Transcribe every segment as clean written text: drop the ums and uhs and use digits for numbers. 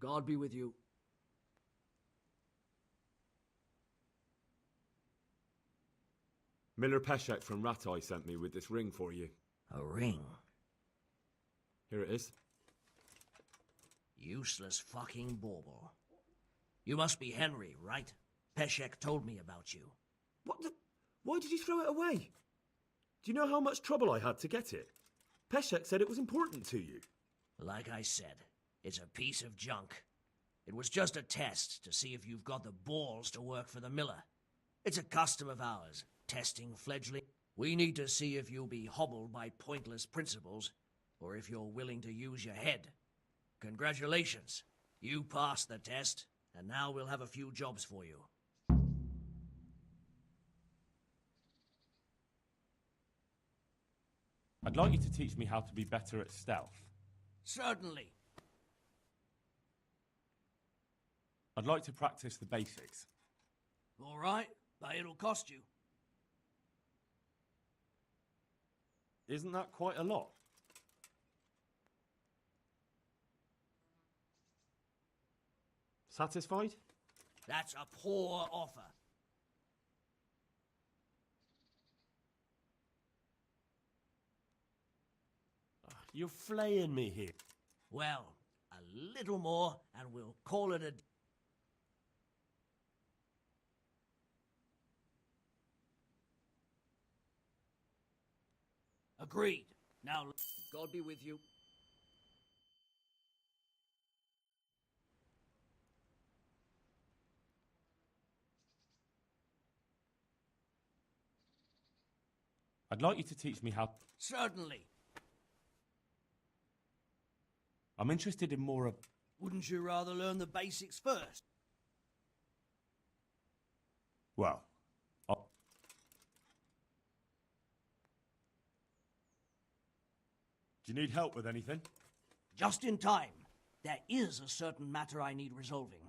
God be with you. Miller Peshek from Ratai sent me with this ring for you. A ring? Here it is. Useless fucking bauble. You must be Henry, right? Peshek told me about you. What the... Why did you throw it away? Do you know how much trouble I had to get it? Peshek said it was important to you. Like I said, it's a piece of junk. It was just a test to see if you've got the balls to work for the miller. It's a custom of ours, testing fledgling. We need to see if you'll be hobbled by pointless principles, or if you're willing to use your head. Congratulations. You passed the test, and now we'll have a few jobs for you. I'd like you to teach me how to be better at stealth. Certainly. I'd like to practice the basics. All right, but it'll cost you. Isn't that quite a lot? Satisfied? That's a poor offer. You're flaying me here. Well, a little more, and we'll call it a... Agreed. Now, God be with you. I'd like you to teach me how... Certainly. I'm interested in more of... Wouldn't you rather learn the basics first? Well, do you need help with anything? Just in time. There is a certain matter I need resolving.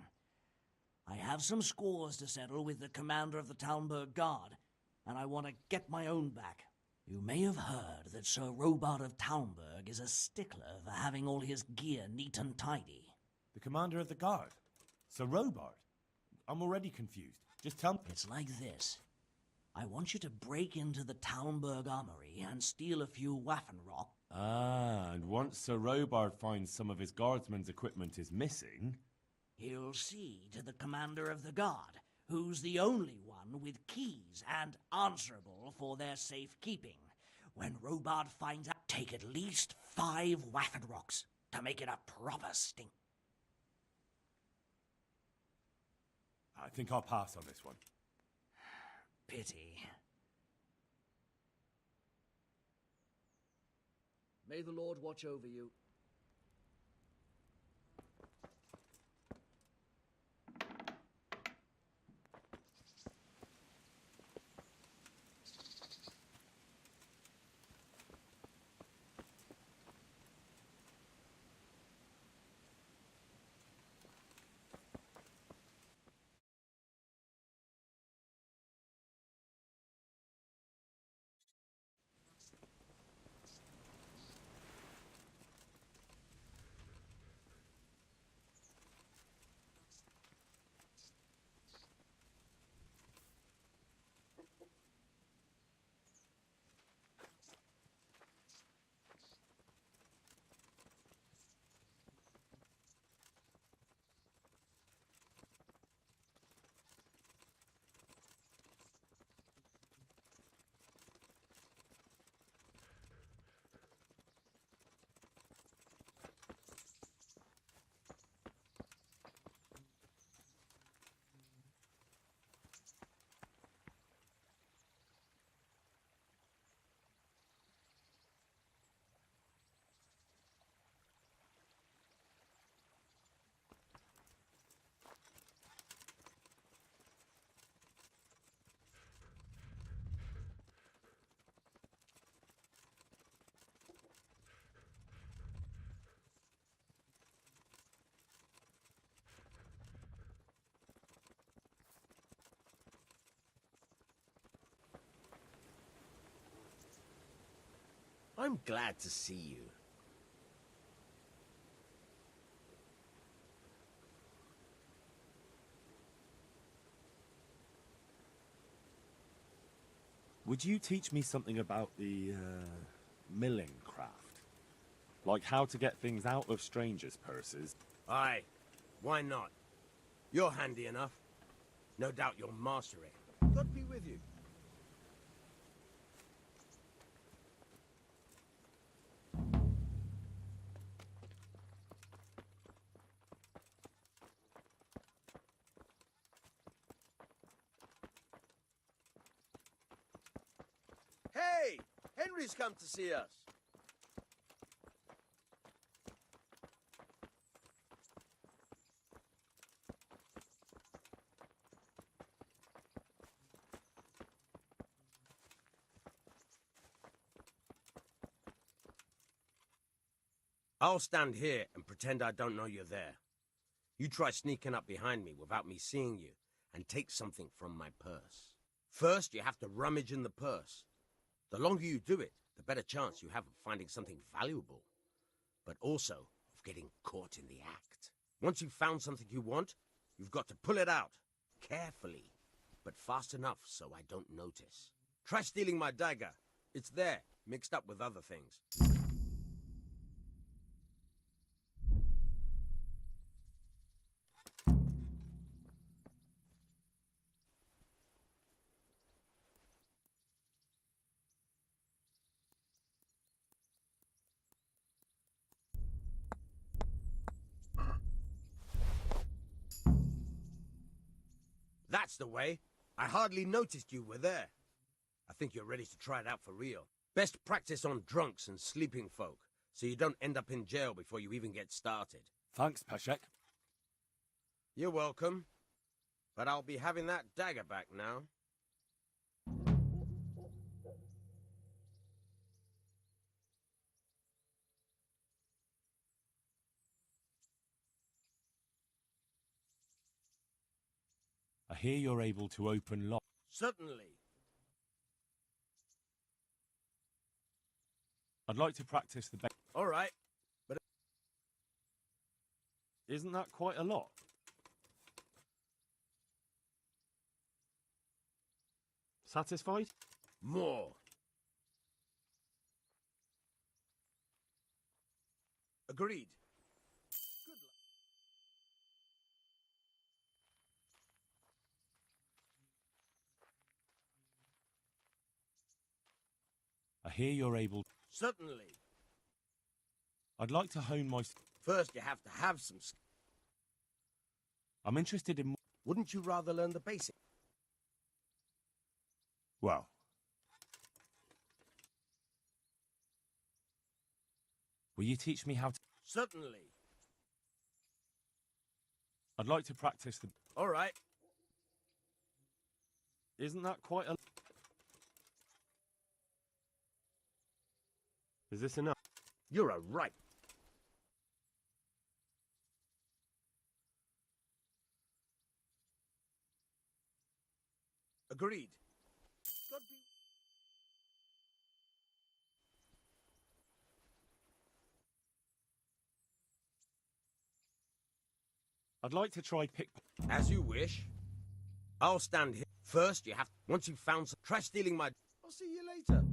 I have some scores to settle with the commander of the Talmberg Guard, and I want to get my own back. You may have heard that Sir Robard of Talmberg is a stickler for having all his gear neat and tidy. The commander of the guard? Sir Robard? I'm already confused. Just tell me... It's like this. I want you to break into the Talmberg armory and steal a few Waffenrock. Ah, and once Sir Robard finds some of his guardsmen's equipment is missing... He'll see to the commander of the guard, who's the only one with keys and answerable for their safekeeping. When Robard finds out, take at least 5 Waffenrocks to make it a proper stink. I think I'll pass on this one. Pity. May the Lord watch over you. I'm glad to see you. Would you teach me something about the, milling craft? Like how to get things out of strangers' purses? Aye, why not? You're handy enough. No doubt you'll master it. God be with you. Hey! Henry's come to see us. I'll stand here and pretend I don't know you're there. You try sneaking up behind me without me seeing you and take something from my purse. First, you have to rummage in the purse. The longer you do it, the better chance you have of finding something valuable, but also of getting caught in the act. Once you've found something you want, you've got to pull it out, carefully, but fast enough so I don't notice. Try stealing my dagger. It's there, mixed up with other things. That's the way. I hardly noticed you were there. I think you're ready to try it out for real. Best practice on drunks and sleeping folk, so you don't end up in jail before you even get started. Thanks, Peshek. You're welcome. But I'll be having that dagger back now. I hear you're able to open locks. Certainly. I'd like to practice the All right. Isn't that quite a lot? Satisfied? More. Agreed. Good luck. I hear you're able... Certainly. I'd like to hone my... First, you have to have some... I'm interested in... Wouldn't you rather learn the basics? Well... Will you teach me how to... Certainly. I'd like to practice the... All right. Isn't that quite a... Is this enough? You're a right. Agreed. God be... I'd like to try pick... As you wish. I'll stand here. First, you have... Once you've found some... Try stealing my... I'll see you later.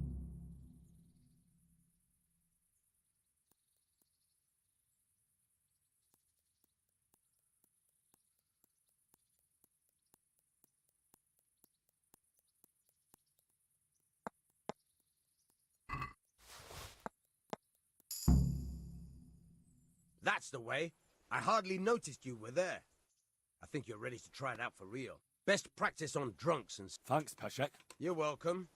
That's the way. I hardly noticed you were there. I think you're ready to try it out for real. Best practice on drunks and... Thanks, Peshek. You're welcome.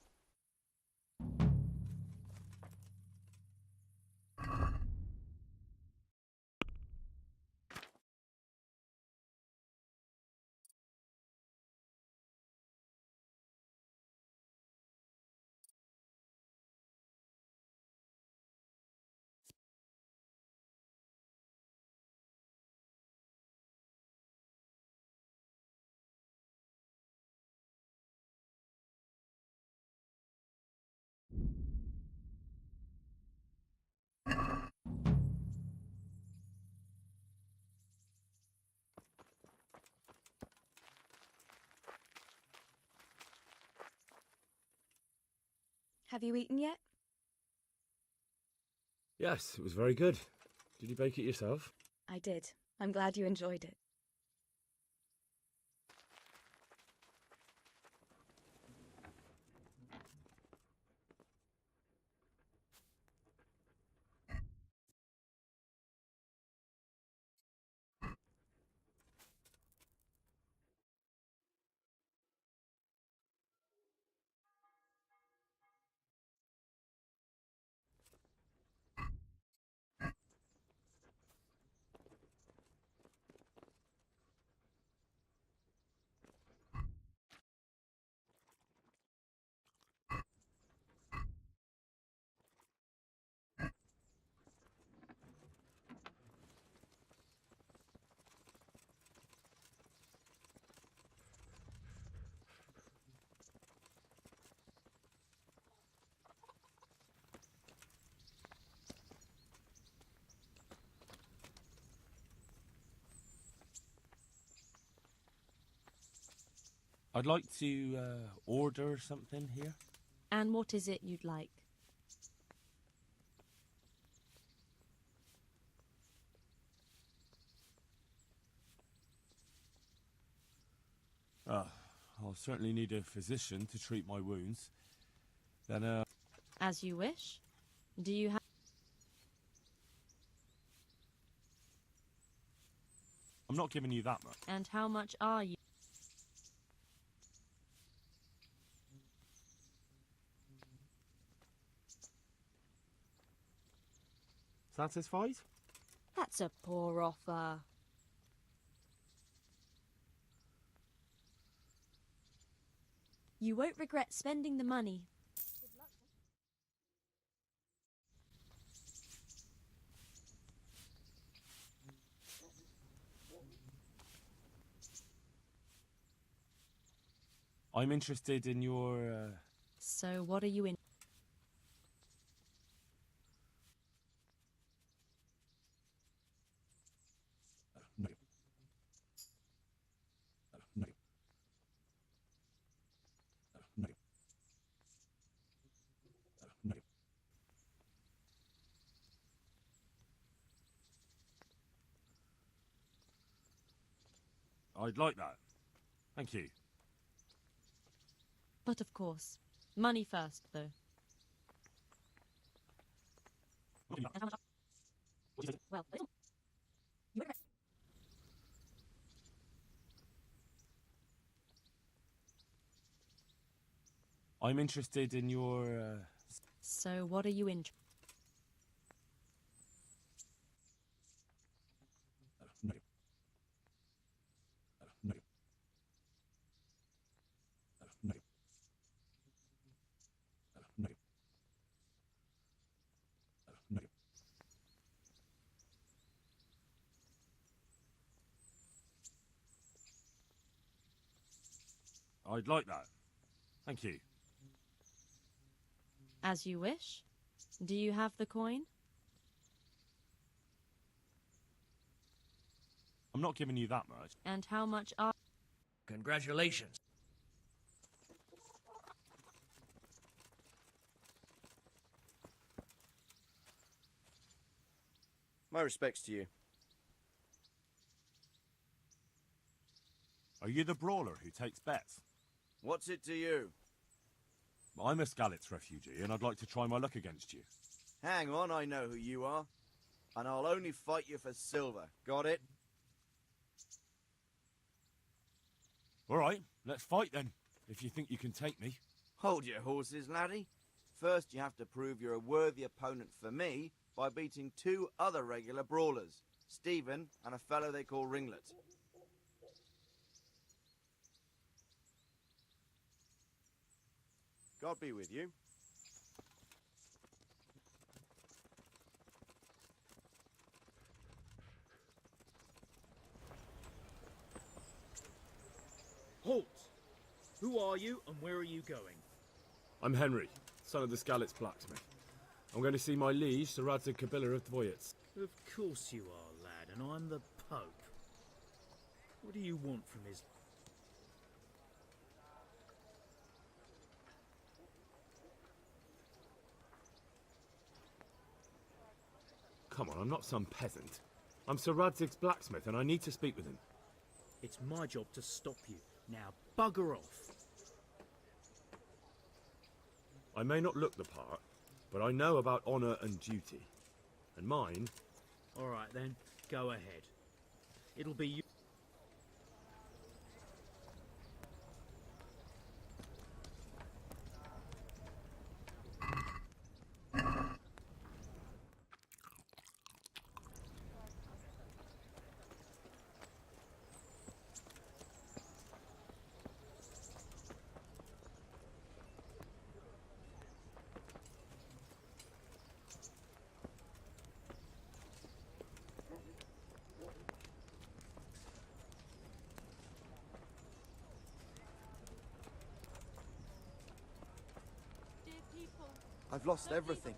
Have you eaten yet? Yes, it was very good. Did you bake it yourself? I did. I'm glad you enjoyed it. I'd like to order something here. And what is it you'd like? I'll certainly need a physician to treat my wounds. Then, As you wish. Do you have... I'm not giving you that much. And how much are you? Satisfied? That's a poor offer. You won't regret spending the money. I'm interested in your... So what are you in? No. No. No. No. I'd like that. Thank you. But of course, money first, though. And how much? Well, you won't. I'm interested in your... So what are you in? No. No. No. No. No. I'd like that. Thank you. As you wish. Do you have the coin? I'm not giving you that much. And how much are... Congratulations. My respects to you. Are you the brawler who takes bets? What's it to you? I'm a Skalitz refugee, and I'd like to try my luck against you. Hang on, I know who you are. And I'll only fight you for silver. Got it? All right, let's fight then, if you think you can take me. Hold your horses, laddie. First, you have to prove you're a worthy opponent for me by beating two other regular brawlers, Stephen and a fellow they call Ringlet. God be with you. Halt! Who are you and where are you going? I'm Henry, son of the Skalitz blacksmith. I'm going to see my liege, Sir Radzig Kabila of Dvoyets. Of course you are, lad, and I'm the Pope. What do you want from his... come on, I'm not some peasant. I'm Sir Radzig's blacksmith, and I need to speak with him. It's my job to stop you. Now, bugger off. I may not look the part, but I know about honour and duty. And mine... All right, then. Go ahead. It'll be you. I've lost everything.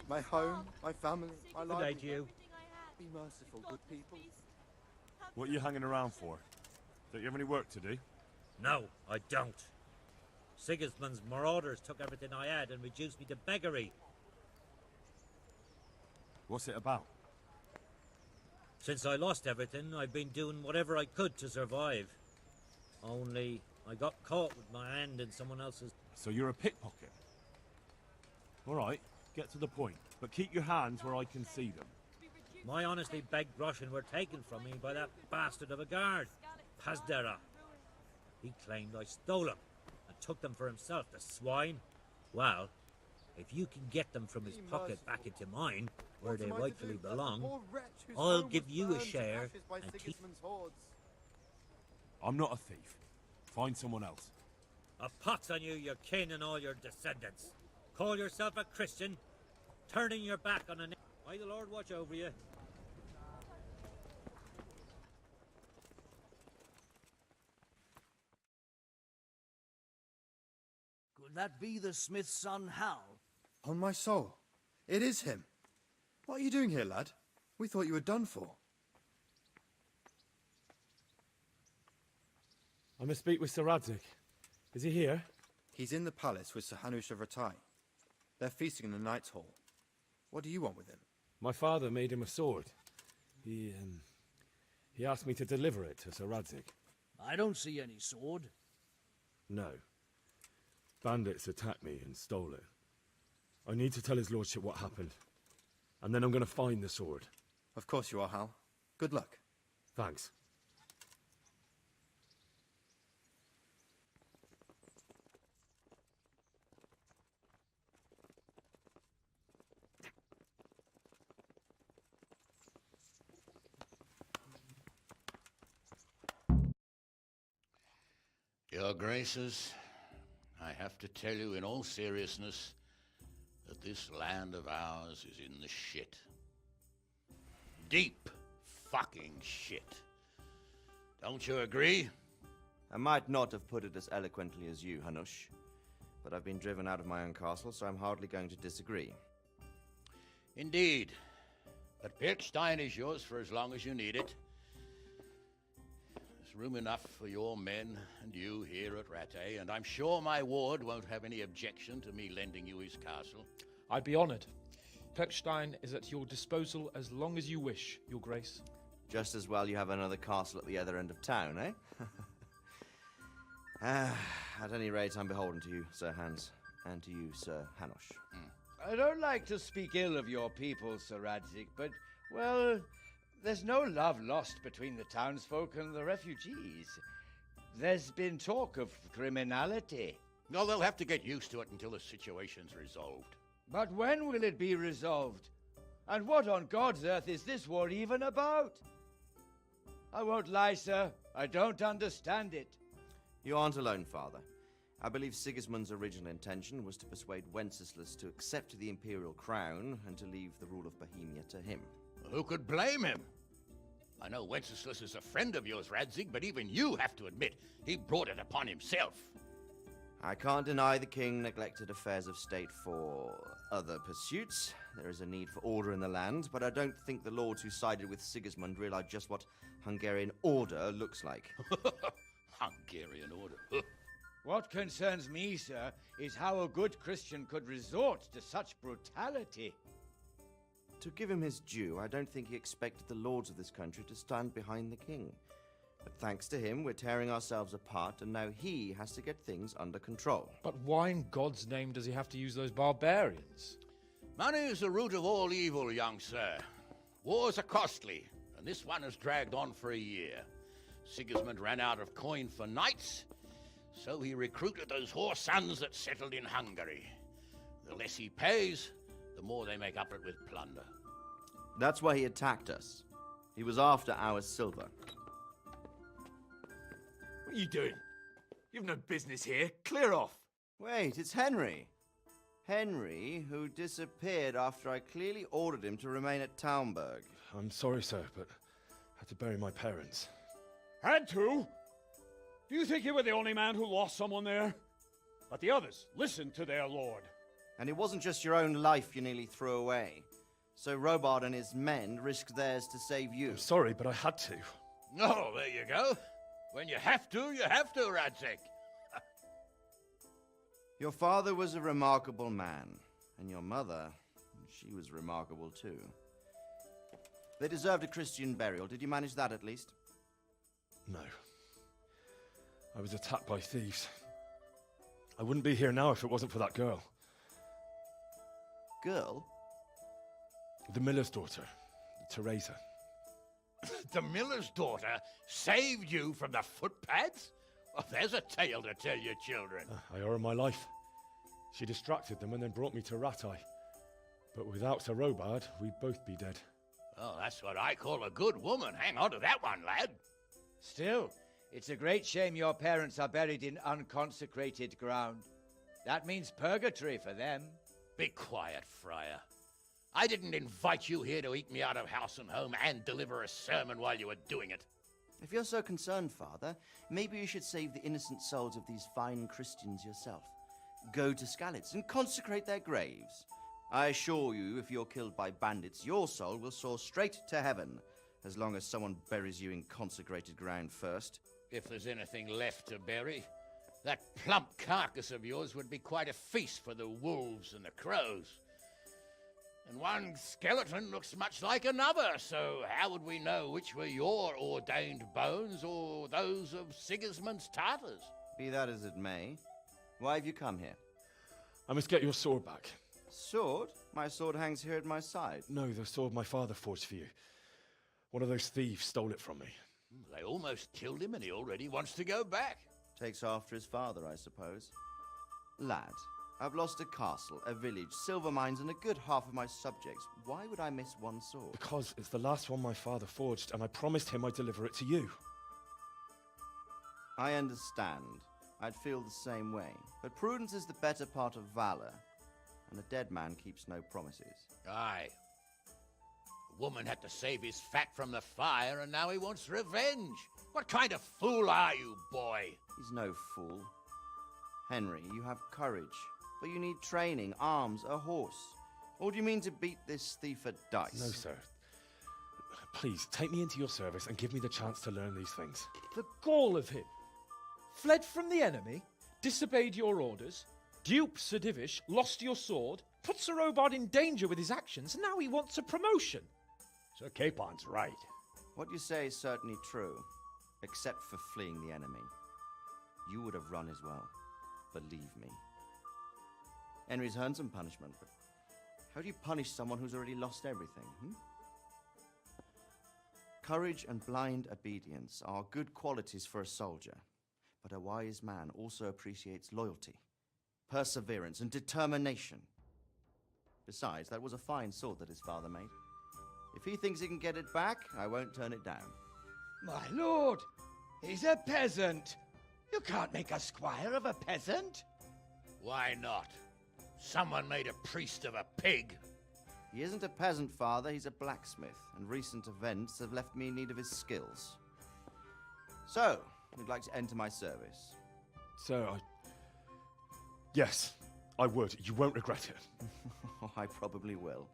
My home, my family, my life. Good day to you. Be merciful, good people. What are you hanging around for? Don't you have any work to do? No, I don't. Sigismund's marauders took everything I had and reduced me to beggary. What's it about? Since I lost everything, I've been doing whatever I could to survive. Only, I got caught with my hand in someone else's... So you're a pickpocket? All right, get to the point, but keep your hands where I can see them. My honestly begged groschen were taken from me by that bastard of a guard, Pazdera. He claimed I stole them and took them for himself, the swine. Well, if you can get them from his pocket back into mine, where they rightfully belong, I'll give you a share and keep... I'm not a thief. Find someone else. A pox on you, your kin and all your descendants. Call yourself a Christian, turning your back on an... May the Lord watch over you. Could that be the smith's son, Hal? On my soul, it is him. What are you doing here, lad? We thought you were done for. I must speak with Sir Radzig. Is he here? He's in the palace with Sir Hanush of Ratai. They're feasting in the Knight's Hall. What do you want with him? My father made him a sword. He asked me to deliver it to Sir Radzig. I don't see any sword. No. Bandits attacked me and stole it. I need to tell his lordship what happened. And then I'm going to find the sword. Of course you are, Hal. Good luck. Thanks. Your Graces, I have to tell you in all seriousness that this land of ours is in the shit. Deep fucking shit. Don't you agree? I might not have put it as eloquently as you, Hanush, but I've been driven out of my own castle, so I'm hardly going to disagree. Indeed. But Pirkstein is yours for as long as you need it. There's room enough for your men and you here at Rattay, and I'm sure my ward won't have any objection to me lending you his castle. I'd be honoured. Pirkstein is at your disposal as long as you wish, Your Grace. Just as well you have another castle at the other end of town, eh? At any rate, I'm beholden to you, Sir Hans, and to you, Sir Hanush. I don't like to speak ill of your people, Sir Radzig, but, well, there's no love lost between the townsfolk and the refugees. There's been talk of criminality. No, they'll have to get used to it until the situation's resolved. But when will it be resolved? And what on God's earth is this war even about? I won't lie, sir. I don't understand it. You aren't alone, Father. I believe Sigismund's original intention was to persuade Wenceslas to accept the imperial crown and to leave the rule of Bohemia to him. Well, who could blame him? I know Wenceslas is a friend of yours, Radzig, but even you have to admit he brought it upon himself. I can't deny the king neglected affairs of state for other pursuits. There is a need for order in the land, but I don't think the lords who sided with Sigismund realized just what Hungarian order looks like. Hungarian order? What concerns me, sir, is how a good Christian could resort to such brutality. To give him his due, I don't think he expected the lords of this country to stand behind the king. But thanks to him, we're tearing ourselves apart, and now he has to get things under control. But why in God's name does he have to use those barbarians? Money is the root of all evil, young sir. Wars are costly, and this one has dragged on for a year. Sigismund ran out of coin for knights, so he recruited those whore sons that settled in Hungary. The less he pays, the more they make up for it with plunder. That's why he attacked us. He was after our silver. What are you doing? You've no business here. Clear off. Wait, it's Henry. Henry, who disappeared after I clearly ordered him to remain at Townburg. I'm sorry, sir, but I had to bury my parents. Had to? Do you think you were the only man who lost someone there? But the others listened to their lord. And it wasn't just your own life you nearly threw away. So Robard and his men risked theirs to save you. I'm sorry, but I had to. Oh, there you go. When you have to, Radzig. Your father was a remarkable man, and your mother, she was remarkable too. They deserved a Christian burial. Did you manage that at least? No. I was attacked by thieves. I wouldn't be here now if it wasn't for that girl. Girl? The miller's daughter, Teresa. The miller's daughter saved you from the footpads? Well, there's a tale to tell your children. I owe her my life. She distracted them and then brought me to Rattay. But without Sir Robard, we'd both be dead. Oh, that's what I call a good woman. Hang on to that one, lad. Still, it's a great shame your parents are buried in unconsecrated ground. That means purgatory for them. Be quiet, friar. I didn't invite you here to eat me out of house and home and deliver a sermon while you were doing it. If you're so concerned, Father, maybe you should save the innocent souls of these fine Christians yourself. Go to Skalitz and consecrate their graves. I assure you, if you're killed by bandits, your soul will soar straight to heaven, as long as someone buries you in consecrated ground first. If there's anything left to bury, that plump carcass of yours would be quite a feast for the wolves and the crows. And one skeleton looks much like another, so how would we know which were your ordained bones or those of Sigismund's Tartars? Be that as it may, why have you come here? I must get your sword back. Sword? My sword hangs here at my side. No, the sword my father forged for you. One of those thieves stole it from me. They almost killed him and he already wants to go back. Takes after his father, I suppose. Lad, I've lost a castle, a village, silver mines, and a good half of my subjects. Why would I miss one sword? Because it's the last one my father forged, and I promised him I'd deliver it to you. I understand. I'd feel the same way. But prudence is the better part of valor, and a dead man keeps no promises. Aye. The woman had to save his fat from the fire, and now he wants revenge. What kind of fool are you, boy? He's no fool. Henry, you have courage, but you need training, arms, a horse. Or do you mean to beat this thief at dice? No, sir. Please, take me into your service and give me the chance to learn these things. The gall of him. Fled from the enemy, disobeyed your orders, duped Sir Divish, lost your sword, put Sir Robard in danger with his actions, and now he wants a promotion. Sir Capon's right. What you say is certainly true, except for fleeing the enemy. You would have run as well, believe me. Henry's earned some punishment, but how do you punish someone who's already lost everything, Courage and blind obedience are good qualities for a soldier, but a wise man also appreciates loyalty, perseverance, and determination. Besides, that was a fine sword that his father made. If he thinks he can get it back, I won't turn it down. My lord, he's a peasant. You can't make a squire of a peasant. Why not? Someone made a priest of a pig. He isn't a peasant, Father. He's a blacksmith, and recent events have left me in need of his skills. So, you'd like to enter my service? Sir, Yes, I would. You won't regret it. I probably will.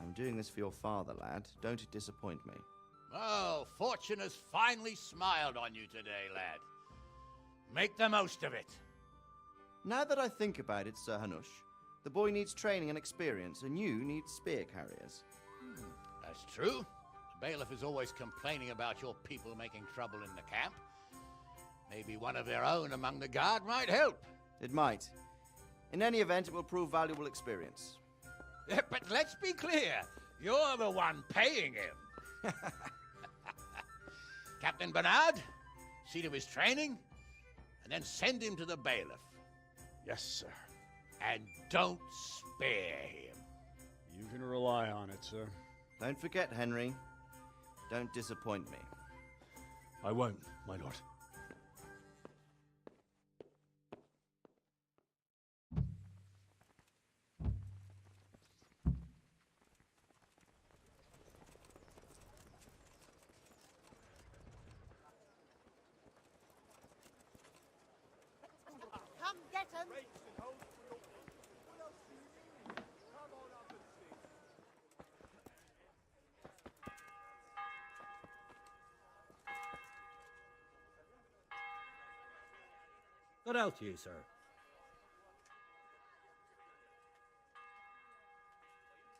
I'm doing this for your father, lad. Don't it disappoint me. Oh, fortune has finally smiled on you today, lad. Make the most of it. Now that I think about it, Sir Hanush, The boy needs training and experience, and you need spear carriers. That's true. The bailiff is always complaining about your people making trouble in the camp. Maybe one of their own among the guard might help. It might. In any event, it will prove valuable experience. But let's be clear. You're the one paying him. Captain Bernard, see to his training, and then send him to the bailiff. Yes, sir. And don't spare him. You can rely on it, sir. Don't forget, Henry. Don't disappoint me. I won't, my lord. Come get him! Good out to you, sir.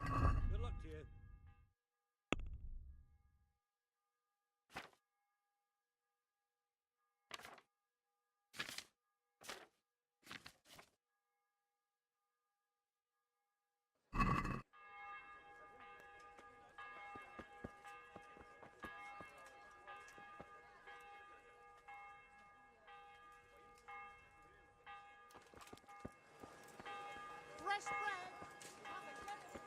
Good luck to you. Fresh bread! Come and get it!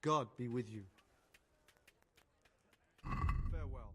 God be with you. Farewell.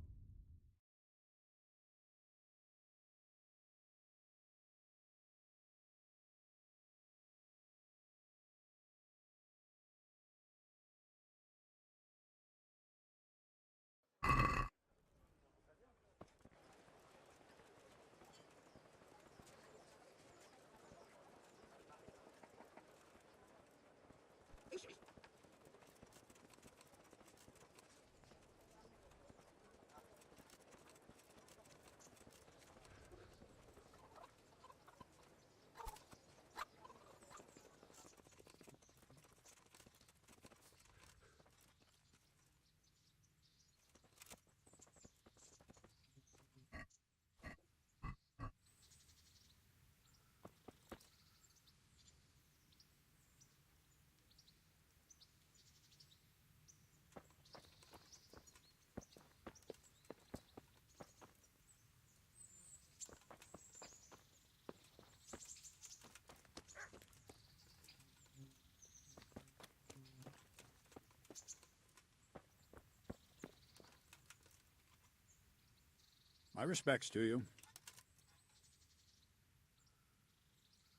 My respects to you.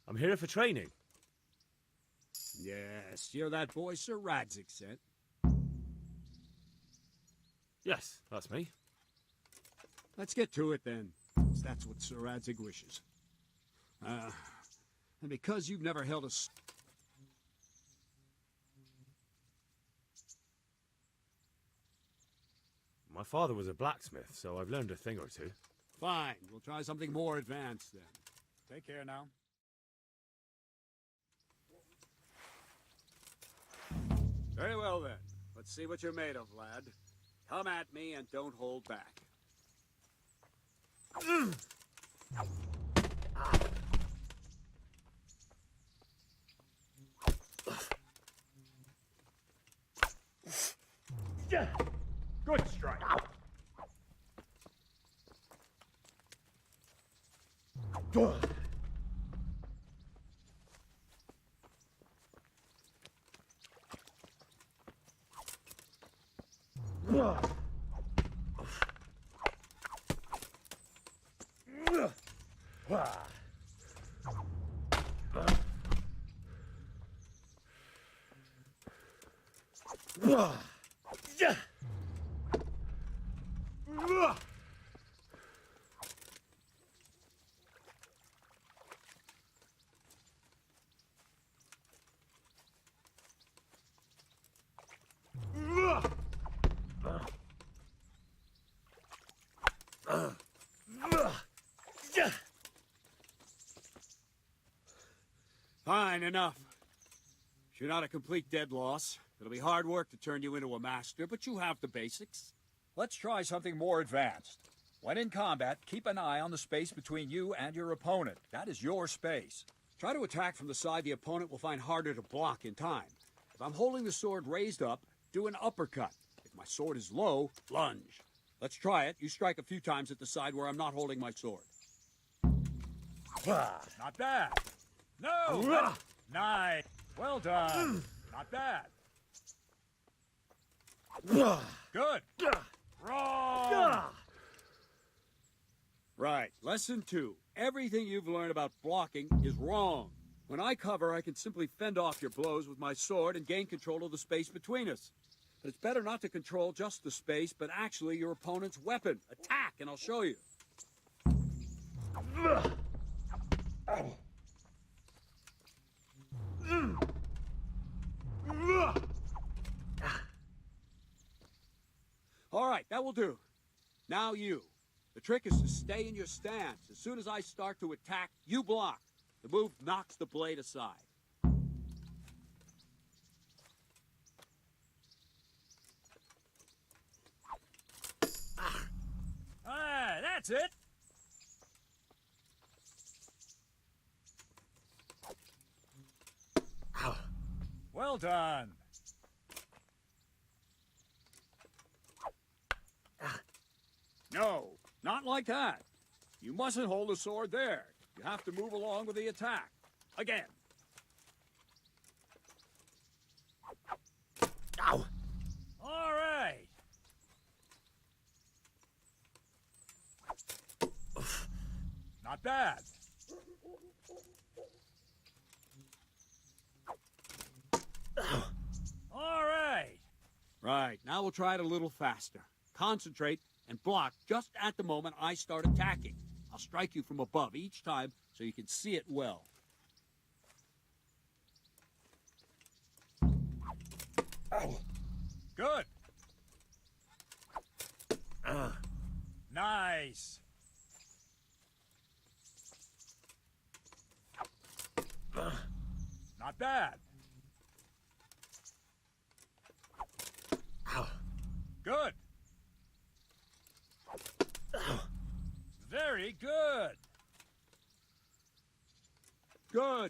I'm here for training. Yes, you're that boy Sir Radzik sent. Yes, that's me. Let's get to it then, since that's what Sir Radzik wishes. And because you've never held a... My father was a blacksmith, so I've learned a thing or two. Fine, we'll try something more advanced then. Take care now. Very well then. Let's see what you're made of, lad. Come at me and don't hold back. Good strike. Fine, enough. You're not a complete dead loss. It'll be hard work to turn you into a master, but you have the basics. Let's try something more advanced. When in combat, keep an eye on the space between you and your opponent. That is your space. Try to attack from the side the opponent will find harder to block in time. If I'm holding the sword raised up, do an uppercut. If my sword is low, lunge. Let's try it. You strike a few times at the side where I'm not holding my sword. Not bad. No! Nice. Well done. Not bad. Good. Wrong. Right. Lesson 2. Everything you've learned about blocking is wrong. When I cover, I can simply fend off your blows with my sword and gain control of the space between us. But it's better not to control just the space, but actually your opponent's weapon. Attack, and I'll show you. All right, that will do. Now you. The trick is to stay in your stance. As soon as I start to attack, you block. The move knocks the blade aside. Ah, that's it. Well done. No, not like that. You mustn't hold the sword there. You have to move along with the attack. Again. Ow. All right. Not bad. All right. Right, now we'll try it a little faster. Concentrate and block just at the moment I start attacking. I'll strike you from above each time so you can see it well. Good. Nice. Not bad. Good. Very good.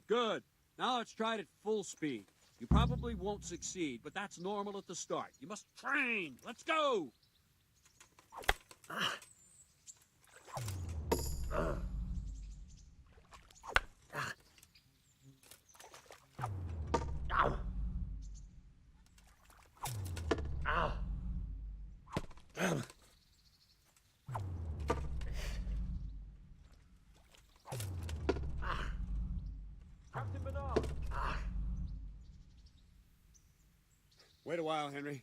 Good. Now let's try it at full speed. You probably won't succeed, but that's normal at the start. You must train. Let's go. Captain Bernard. Wait a while, Henry.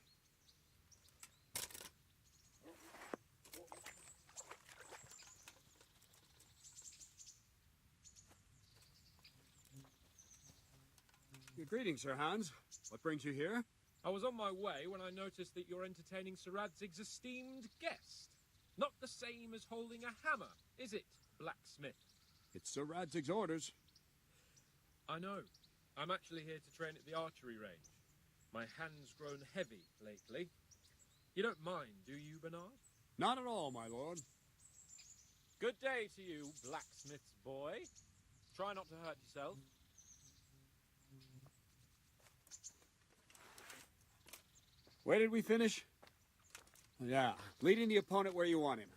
Greetings, Sir Hans. What brings you here? I was on my way when I noticed that you're entertaining Sir Radzig's esteemed guest. Not the same as holding a hammer, is it, blacksmith? It's Sir Radzig's orders. I know. I'm actually here to train at the archery range. My hand's grown heavy lately. You don't mind, do you, Bernard? Not at all, my lord. Good day to you, blacksmith's boy. Try not to hurt yourself. Where did we finish? Yeah, leading the opponent where you want him.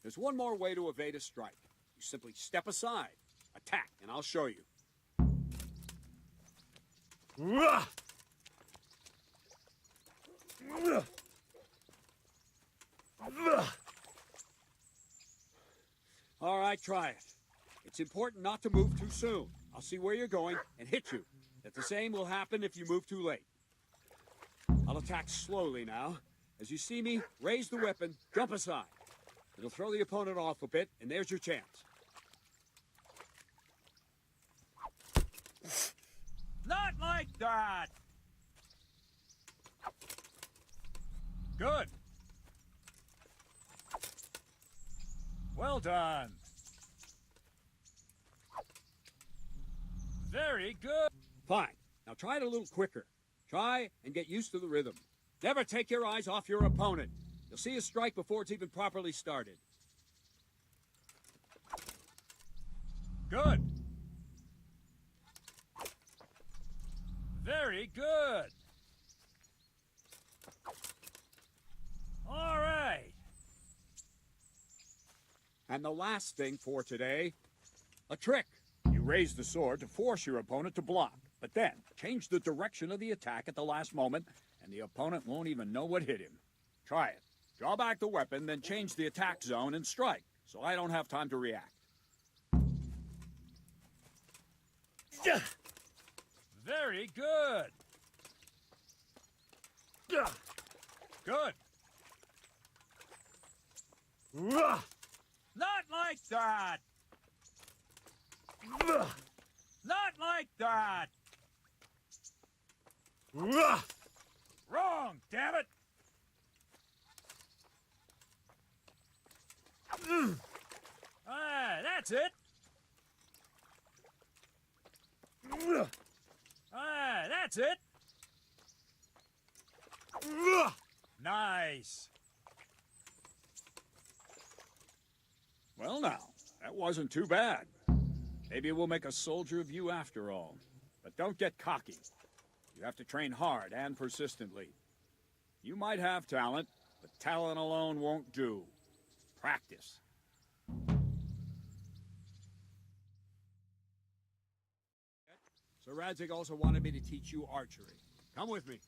There's one more way to evade a strike. You simply step aside, attack, and I'll show you. All right, try it. It's important not to move too soon. I'll see where you're going and hit you. That the same will happen if you move too late. I'll attack slowly now. As you see me, raise the weapon, jump aside. It'll throw the opponent off a bit, and there's your chance. Not like that! Good. Well done. Very good. Fine. Now try it a little quicker. Try and get used to the rhythm. Never take your eyes off your opponent. You'll see a strike before it's even properly started. Good. Very good. All right. And the last thing for today, a trick. You raise the sword to force your opponent to block, but then change the direction of the attack at the last moment, and the opponent won't even know what hit him. Try it. Draw back the weapon, then change the attack zone and strike, so I don't have time to react. Very good. Good. Not like that. Not like that. Wrong, damn it. That's it. That's it. Nice. Well now, that wasn't too bad. Maybe we'll make a soldier of you after all. But don't get cocky. You have to train hard and persistently. You might have talent, but talent alone won't do. Practice. Sir Radzig also wanted me to teach you archery. Come with me.